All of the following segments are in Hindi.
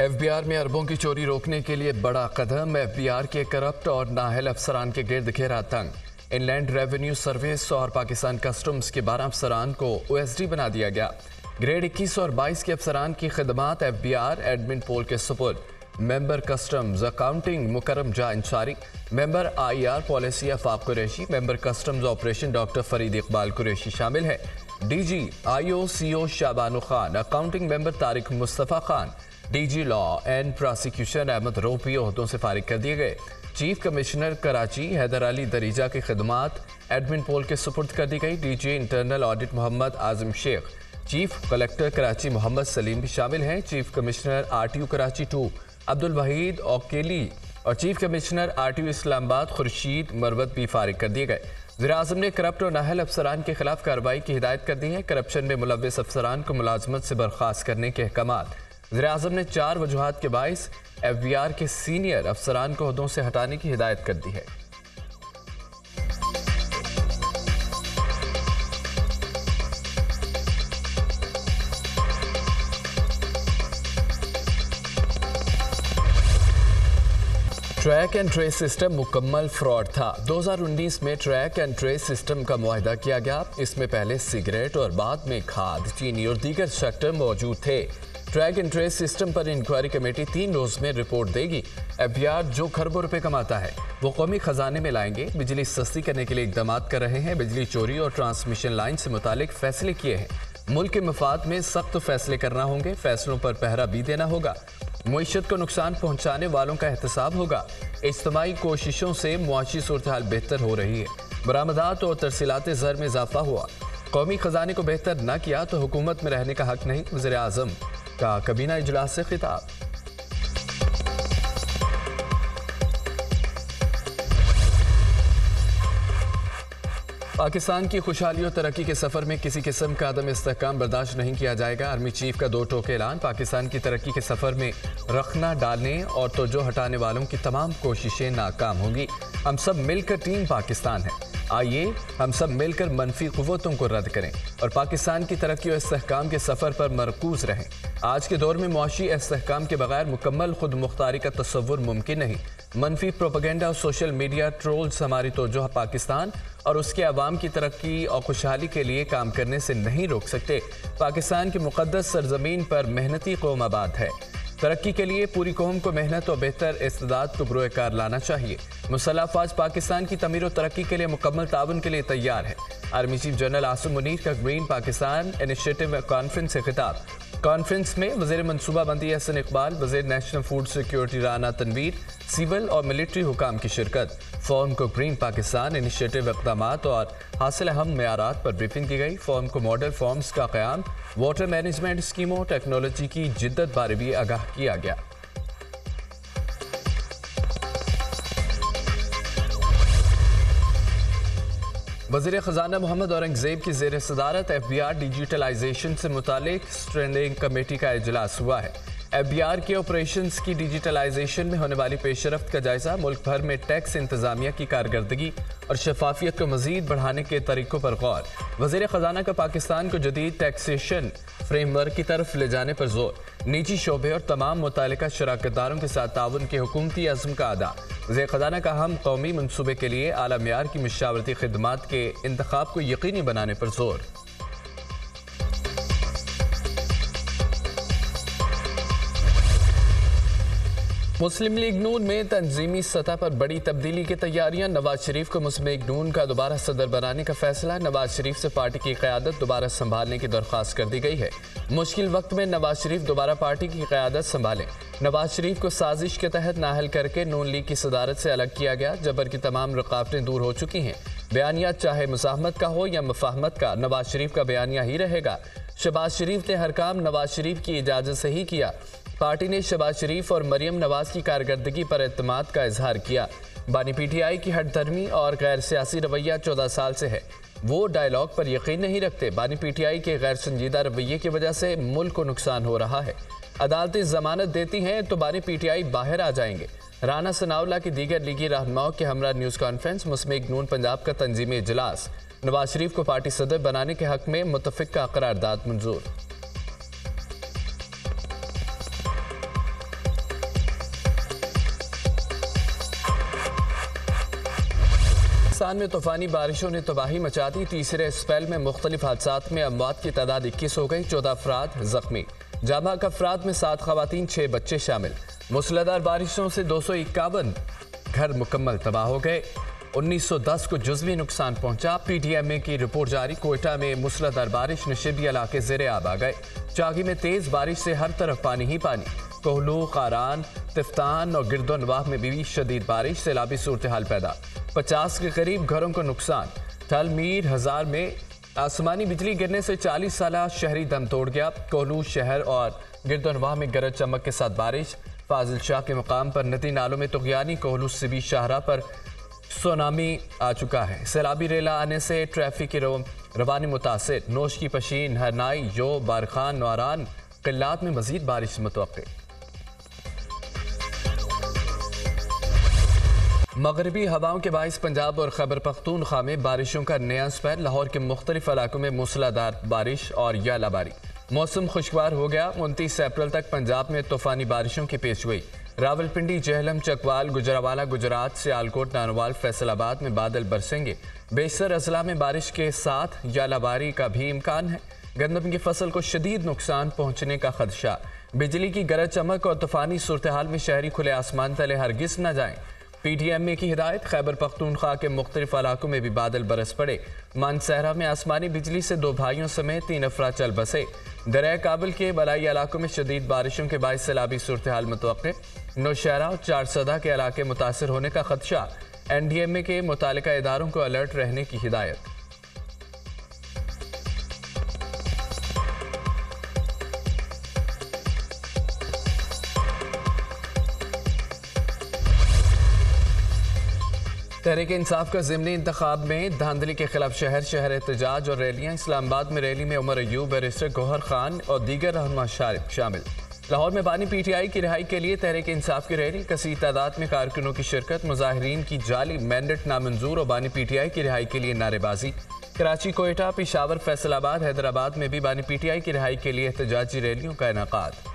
एफबीआर में अरबों की चोरी रोकने के लिए बड़ा कदम। एफबीआर के करप्ट और नाअहल अफसरान के गिर्द घेरा तंग। इनलैंड रेवेन्यू सर्विस और पाकिस्तान कस्टम्स के 12 अफसरान को ओएसडी बना दिया गया। ग्रेड 21 और 22 के अफसरान की खिदमात एफबीआर एडमिन पोल के सुपुर्द। Member customs accounting Mukarram Jah Ansari, member IR policy Afaq Qureshi, member customs operation doctor Farid Iqbal Qureshi शामिल है। DG IO CO Shabano Khan, accounting member Tariq Mustafa Khan, DG law and prosecution Ahmad रोपी ओहदों से फारिग कर दिए गए। चीफ कमिश्नर कराची हैदर अली दरीजा की खिदमात एडमिन पोल के सुपुर्द कर दी गई। DG internal audit Mohammad Azam Sheikh, chief collector Karachi Mohammad Saleem भी शामिल हैं। Chief commissioner RTU Karachi 2 Abdul Waheed औकेली और chief commissioner RTU Islamabad Khurshid Marwat भी फारिग कर दिए गए। वज़ीर-ए-आज़म ने करप्ट और नाअहल अफसरान के खिलाफ कार्रवाई की हिदायत कर दी है। करप्शन में मुलव्वस अफसरान को मुलाजमत से बर्खास्त करने के अहकामात। वज़ीर-ए-आज़म ने 4 वजूहात के बाइस एफबीआर के सीनियर अफसरान को ओहदों से हटाने की हिदायत कर दी है। ट्रैक एंड ट्रेस सिस्टम मुकम्मल फ्रॉड था। 2019 में ट्रैक एंड ट्रेस सिस्टम का मुआहदा किया गया। इसमें पहले सिगरेट और बाद में खाद, चीनी और दीगर सेक्टर मौजूद थे। ट्रैक एंड ट्रेस सिस्टम पर इंक्वायरी कमेटी 3 रोज में रिपोर्ट देगी। एफबीआर जो खरबों रुपए कमाता है वो कौमी खजाने में लाएंगे। बिजली सस्ती करने के लिए इकदाम कर रहे हैं। बिजली चोरी और ट्रांसमिशन लाइन से मुतालिक फैसले किए हैं। मुल्क के मफाद में सख्त फैसले करना होंगे। फैसलों पर पहरा भी देना होगा। मुईशत को नुकसान पहुंचाने वालों का एहतसाब होगा। इज्तिमाई कोशिशों से मुआशी सूरत हाल बेहतर हो रही है। बरामदात और तरसीलात ज़र में इजाफा हुआ। कौमी खजाने को बेहतर न किया तो हुकूमत में रहने का हक नहीं। वज़ीर-ए-आज़म का कबीना इजलास से खिताब। पाकिस्तान की खुशहाली और तरक्की के सफर में किसी किस्म का अदम इस्तेहकाम बर्दाश्त नहीं किया जाएगा। आर्मी चीफ का 2 टोके ऐलान। पाकिस्तान की तरक्की के सफर में रखना डालने और तवज्जो हटाने वालों की तमाम कोशिशें नाकाम होंगी। हम सब मिलकर टीम पाकिस्तान है। आइए हम सब मिलकर मनफी कुव्वतों को रद्द करें और पाकिस्तान की तरक्की और इस्तेहकाम के सफर पर मरकूज रहें। आज के दौर में मुआशी इस्तेहकाम के बगैर मुकम्मल खुद मुख्तारी का तस्वुर मुमकिन नहीं। मनफी प्रोपेगेंडा और सोशल मीडिया ट्रोल्स हमारी तवज्जो पाकिस्तान और उसके अवाम की तरक्की और खुशहाली के लिए काम करने से नहीं रोक सकते। पाकिस्तान की मुक़द्दस सरजमीन पर मेहनती कौम आबाद है। तरक्की के लिए पूरी कौम को मेहनत और बेहतर इस्तेदाद को बुरोए कार लाना चाहिए। मुसल्लह अफ़वाज पाकिस्तान की तमीर और तरक्की के लिए मुकम्मल ताउन के लिए तैयार है। Army chief general Asim Munir का ग्रीन पाकिस्तान इनिशिएटिव कॉन्फ्रेंस से खिताब। कॉन्फ्रेंस में वज़ीर मनसूबाबंदी हसन इकबाल, वज़ीर national food security Rana Tanveer, civil और मिलिट्री हुकाम की शिरकत। फॉर्म को ग्रीन पाकिस्तान इनिशिएटिव इक़दामात और हासिल अहम मेयारात पर ब्रीफिंग की गई। फॉर्म को मॉडल फॉर्म्स का क़याम, वाटर मैनेजमेंट स्कीमों, टेक्नोलॉजी की जिद्दत बारे भी आगाह किया गया। वज़ीर ख़जाना मोहम्मद औरंगज़ेब की ज़ेर सदारत एफबीआर डिजिटलाइजेशन से मुतालिक स्टैंडिंग कमेटी का इजलास हुआ है। एफबीआर के ऑपरेशंस की डिजिटलाइजेशन में होने वाली पेशरफ्त का जायजा, मुल्क भर में टैक्स इंतजामिया की कारकर्दगी और शफाफियत को मजीद बढ़ाने के तरीकों पर गौर। वज़ीर ख़जाना का पाकिस्तान को जदीद टैक्सेशन फ्रेमवर्क की तरफ ले जाने पर जोर। निजी शोबे और तमाम मुतल्लिका शराकतदारों के साथ ताउन के हुकूमती अज़्म का अदा। वज़ीर ख़जाना का हम कौमी मनसूबे के लिए आला मियार की मशावरती खिदमात के इंतखाब को यकीनी बनाने पर जोर। मुस्लिम लीग नून में तंजीमी सतह पर बड़ी तब्दीली की तैयारियां। नवाज शरीफ को मुस्लिम लीग नून का दोबारा सदर बनाने का फैसला। नवाज शरीफ से पार्टी की क़यादत दोबारा संभालने की दरख्वास्त कर दी गई है। मुश्किल वक्त में नवाज शरीफ दोबारा पार्टी की क़यादत संभालें। नवाज शरीफ को साजिश के तहत नाअहल करके नून लीग की सदारत से अलग किया गया। जबर की तमाम रुकावटें दूर हो चुकी हैं। बयानिया चाहे मुज़ाहमत का हो या मुफाहमत का, नवाज शरीफ का बयानिया ही रहेगा। शहबाज शरीफ ने हर काम नवाज शरीफ की इजाज़त से ही किया। पार्टी ने शहबाज शरीफ और मरियम नवाज की कारकर्दगी पर एतमाद का इजहार किया। बानी पीटीआई की हट धर्मी और गैर सियासी रवैया 14 साल से है। वो डायलॉग पर यकीन नहीं रखते। बानी पीटीआई के गैर संजीदा रवैये की वजह से मुल्क को नुकसान हो रहा है। अदालतें जमानत देती हैं तो बानी पीटीआई बाहर आ जाएंगे। राना सनाउल्लाह की दीगर लीगी रहनुमाओं के हमरा न्यूज़ कॉन्फ्रेंस। मुस्लिम लीग नून पंजाब का तंजीमी इजलास। नवाज शरीफ को पार्टी सदर बनाने के हक में मुत्तफिक का करारदाद मंजूर। पाकिस्तान में तूफानी बारिशों ने तबाही मचा दी। तीसरे स्पेल में मुख्तलिफ हादसात में अमवात की तादाद 21 हो गई, 14 अफराद जख्मी। जाबाक अफराद में 7 खवातीन, 6 बच्चे शामिल। मूसलाधार बारिशों से 251 घर मुकम्मल तबाह हो गए। 1910 को जुज़वी नुकसान पहुंचा। PTMA की रिपोर्ट जारी। कोयटा में मूसलाधार बारिश, नशीबी इलाके ज़ेरे आब आ गए। चागी में तेज बारिश से हर तरफ पानी ही पानी। कोहलू, खारान, तिफ्तान और गिरदोनवाह में भी शदीद बारिश, सैलाबी सूरत हाल पैदा। 50 के करीब घरों को नुकसान। ठल मीर हजार में आसमानी बिजली गिरने से 40 साला शहरी दम तोड़ गया। कोहलू शहर और गिरदोनवाह में गरज चमक के साथ बारिश। फाजिल शाह के मकाम पर नदी नालों में तुगयानी। कोहलू सिबी शाहरा पर सुनामी आ चुका है। सैलाबी रेला आने से ट्रैफिक की रवानी मुतासिर। नोश की पशीन, हरनाई, यो, बारखान, नौरान किल्लात में मजीद बारिश मुतवक्के। मगरबी हवाओं के बाइस पंजाब और खैबर पख्तूनख्वा में बारिशों का नया स्पेल। लाहौर के मुख्तलिफ इलाकों में मूसलाधार बारिश और यालाबारी। मौसम खुशगवार हो गया। 29 अप्रैल तक पंजाब में तूफानी बारिशों की पेशगोई। रावलपिंडी, जेहलम, चकवाल, गुजरावाला, गुजरात, सियालकोट, नानोवाल, फैसलाबाद में बादल बरसेंगे। बेशतर अजला में बारिश के साथ यालाबारी का भी इम्कान है। गंदम की फसल को शदीद नुकसान पहुंचने का खदशा। बिजली की गरज चमक और तूफानी सूरत हाल में शहरी खुले आसमान तले हरगिज न जाएं। PTMA की हिदायत। खैबर पख्तूनख्वा के मुख्तलिफ इलाकों में भी बादल बरस पड़े। मानसहरा में आसमानी बिजली से 2 भाइयों समेत 3 अफराद चल बसे। दरिया काबुल के बलाई इलाकों में शदीद बारिशों के बायस सैलाबी सूरत हाल मुतवक्के। नौशहरा और चारसदा के इलाके मुतासर होने का खदशा। NDMA के मुतालिका इदारों को अलर्ट रहने की हिदायत। तहरीक इंसाफ का ज़िमनी इंतखाब में धांधली के खिलाफ शहर शहर एहतजाज और रैलियां। इस्लामाबाद में रैली में उमर अयूब, बैरिस्टर गौहर खान और दीगर रहनुमा शामिल। लाहौर में बानी PTI की रिहाई के लिए तहरीक इंसाफ की रैली। कसीर तादाद में कारकुनों की शिरकत। मुजाहिरीन की जाली मैंडेट नामंजूर और बानी PTI की रिहाई के लिए नारेबाजी। कराची, कोयटा, पेशावर, फैसलाबाद, हैदराबाद में भी बानी PTI की रिहाई के लिए एहतजाजी रैलियों का इनेकाद।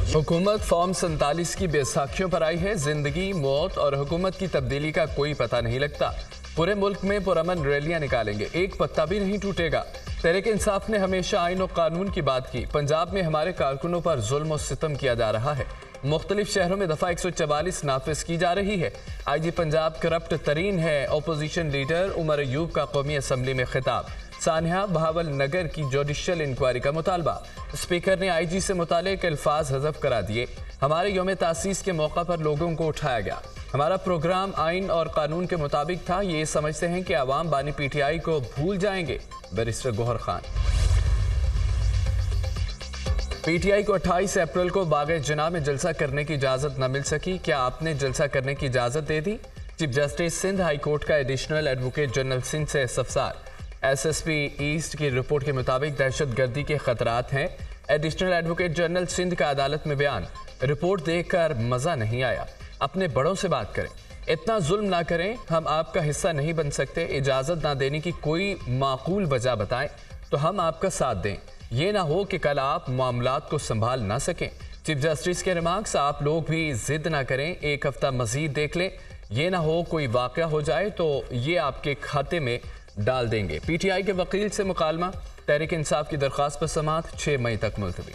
हुकूमत फॉर्म 47 की बैसाखियों पर आई है। जिंदगी, मौत और हुकूमत की तब्दीली का कोई पता नहीं लगता। पूरे मुल्क में पुरअमन रैलियां निकालेंगे, एक पत्ता भी नहीं टूटेगा। तहरीक इंसाफ ने हमेशा आइन और कानून की बात की। पंजाब में हमारे कारकुनों पर जुल्म और सितम किया जा रहा है। मुख्तलिफ शहरों में दफ़ा 144 नाफिज की जा रही है। IG पंजाब करप्ट तरीन है। अपोजिशन लीडर उमर अयूब का कौमी असम्बली में खिताब। सानिया बहावल नगर की जुडिशल इंक्वायरी का मुतालबा। स्पीकर ने IG से मुतालिक अल्फाज हज़फ करा दिए। हमारे यौम तासीस के मौका पर लोगों को उठाया गया। हमारा प्रोग्राम आइन और कानून के मुताबिक था। ये समझते हैं कि आवाम बानी PTI को भूल जाएंगे। बैरिस्टर गौहर खान। PTI को 28 अप्रैल को बाग जना में जलसा करने की इजाज़त न मिल सकी। क्या आपने जलसा करने की इजाज़त दे दी? Chief justice Sindh high court का एडिशनल एडवोकेट जनरल सिंध से इस्तफसार। SSP ईस्ट की रिपोर्ट के मुताबिक दहशत गर्दी के खतरात हैं। एडिशनल एडवोकेट जनरल सिंध का अदालत में बयान। रिपोर्ट देखकर मज़ा नहीं आया। अपने बड़ों से बात करें, इतना जुल्म ना करें। हम आपका हिस्सा नहीं बन सकते। इजाज़त ना देने की कोई माकूल वजह बताएं तो हम आपका साथ दें। ये ना हो कि कल आप मामलात को संभाल ना सकें। चीफ जस्टिस के रिमार्क्स। आप लोग भी जिद ना करें, एक हफ्ता मजीद देख लें। ये ना हो कोई वाक़या हो जाए तो ये आपके खाते में डाल देंगे। PTI के वकील से मुकालमा। तहरीक इंसाफ की दरख्वास्त पर समाअत 6 मई तक मुलतवी।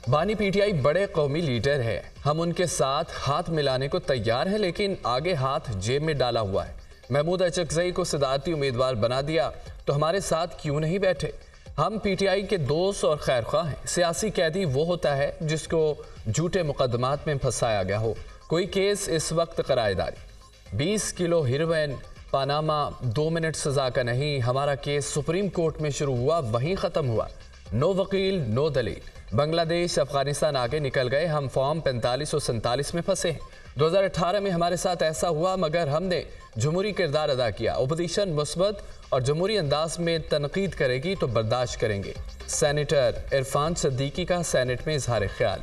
बानी PTI बड़े कौमी लीडर है। हम उनके साथ हाथ मिलाने को तैयार हैं, लेकिन आगे हाथ जेब में डाला हुआ है। महमूद अचकजई को सदारती उम्मीदवार बना दिया तो हमारे साथ क्यों नहीं बैठे? हम PTI के दोस्त और खैरख्वाह हैं। सियासी कैदी वो होता है जिसको झूठे मुकदमात में फंसाया गया हो। कोई केस इस वक्त करारदारी। 20 किलो हेरोइन, पानामा 2 मिनट सजा का नहीं। हमारा केस सुप्रीम कोर्ट में शुरू हुआ, वहीं ख़त्म हुआ। नो वकील, नो दलील। बांग्लादेश, अफगानिस्तान आगे निकल गए। हम फॉर्म 45 और 47 में फंसे हैं। 2018 में हमारे साथ ऐसा हुआ, मगर हमने जमहूरी किरदार अदा किया। ओपोजिशन मुस्बत और जमहूरी अंदाज में तनकीद करेगी तो बर्दाश्त करेंगे। सेनेटर इरफान सिद्दीकी का सेनेट में इजहार ख्याल।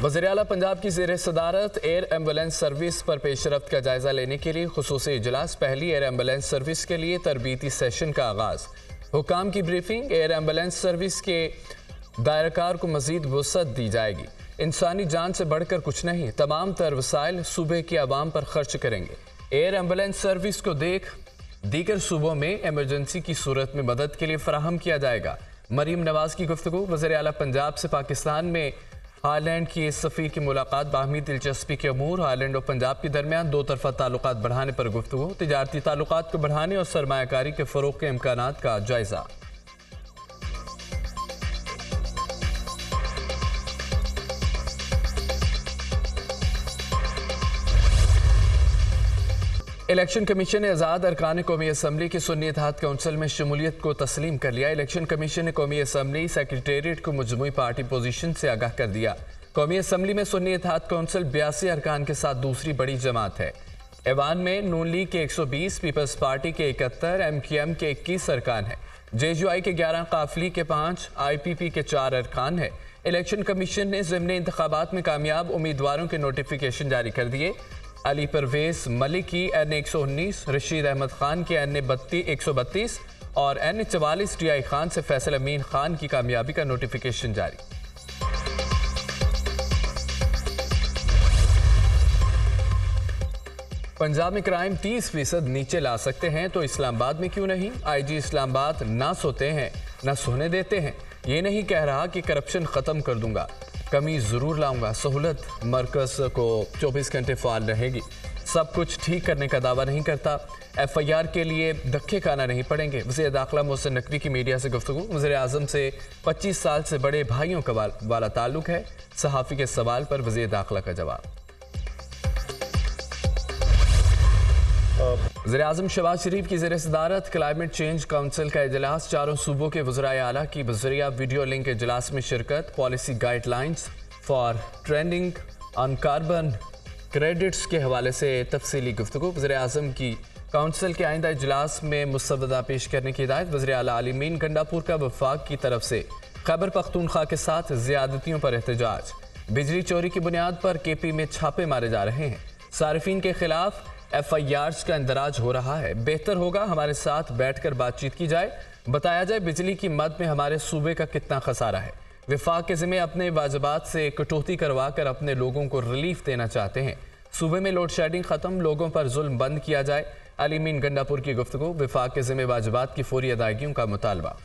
वज़ीर आला पंजाब की ज़ेर सदारत एयर एम्बुलेंस सर्विस पर पेशरफ्त का जायजा लेने के लिए खुसूसी इजलास। पहली एयर एम्बुलेंस सर्विस के लिए तरबीती सेशन का आगाज। हुकाम की ब्रीफिंग। एयर एम्बुलेंस सर्विस के दायराकार को मजीद वसअत दी जाएगी। इंसानी जान से बढ़कर कुछ नहीं, तमाम तर वसाइल सूबे की आवाम पर खर्च करेंगे। एयर एम्बुलेंस सर्विस को दीगर सूबों में इमरजेंसी की सूरत में मदद के लिए फराहम किया जाएगा। मरीम नवाज की गुफ्तगू। वज़ीर आला पंजाब से पाकिस्तान में हालैंड की सफ़ीर की मुलाकात। बाहमी दिलचस्पी के अमूर। हालैंड और पंजाब के दरमियान दो तरफा ताल्लुकात बढ़ाने पर गुफ्तगू। तिजारती ताल्लुकात को बढ़ाने और सरमायाकारी के फ़रोग़ के इम्कानात का जायज़ा। इलेक्शन कमीशन ने आज़ाद अरकान कौमी असम्बली की सुन्नी इत्तेहाद कौंसिल में शमूलियत को तस्लीम कर लिया। इलेक्शन कमीशन ने कौमी असम्बली सेक्रेटेरिएट को मजमूई पार्टी पोजीशन से आगाह कर दिया। कौमी असम्बली में सुन्नी इत्तेहाद कौंसिल 82 अरकान के साथ दूसरी बड़ी जमात है। ऐवान में नून लीग के 120, पीपल्स पार्टी के 71, MQM के 21 अरकान है। JUI के 11, काफली के 5, IPP के 4 अरकान है। इलेक्शन कमीशन ने ज़िमनी इंतखाबात में कामयाब उम्मीदवारों के नोटिफिकेशन जारी कर दिए। अली परवेज मलिक की N119, रशीद अहमद खान की N132 और N44 DI खान से फैसल अमीन खान की कामयाबी का नोटिफिकेशन जारी। पंजाब में क्राइम 30% नीचे ला सकते हैं तो इस्लामाबाद में क्यों नहीं? IG इस्लामाबाद ना सोते हैं ना सोने देते हैं। ये नहीं कह रहा कि करप्शन ख़त्म कर दूंगा, कमी ज़रूर लाऊंगा। सहूलत मरकज़ को 24 घंटे फ़ाल रहेगी। सब कुछ ठीक करने का दावा नहीं करता। FIR के लिए धक्के खाना नहीं पड़ेंगे। वज़ीर दाखिला मोहसिन नकवी की मीडिया से गुफ्तगू। वज़ीर आज़म से 25 साल से बड़े भाइयों का वाला ताल्लुक है। सहाफ़ी के सवाल पर वज़ीर दाखिला का जवाब। वज़ीर आज़म शहबाज शरीफ की ज़ेर सदारत क्लाइमेट चेंज काउंसिल का इजलास। चारों सूबों के वज़राए आला की बज़रिया वीडियो लिंक इजलास में शिरकत। Policy guidelines for trending on carbon credits के हवाले से तफसीली गुफ्तगू। वज़ीर आज़म की काउंसिल के आइंदा इजलास में मुसवदा पेश करने की हिदायत। वज़ीर आला आलिमीन गंडापुर का वफाक की तरफ से खैबर पख्तूनख्वा के साथ ज़्यादतियों पर एहतजाज। बिजली चोरी की बुनियाद पर KP में छापे मारे जा रहे हैं। सारिफीन के खिलाफ FIRs का इंदराज हो रहा है। बेहतर होगा हमारे साथ बैठकर बातचीत की जाए, बताया जाए बिजली की मद में हमारे सूबे का कितना खसारा है। विफाक के ज़िम्मे अपने वाजिबात से कटौती करवा कर अपने लोगों को रिलीफ देना चाहते हैं। सूबे में लोड शेडिंग ख़त्म, लोगों पर जुल्म बंद किया जाए। अलीमीन गंडापुर की गुफ्तगू। विफाक के ज़िम्मे वाजिबात की फौरी अदायगियों का मुतालबा।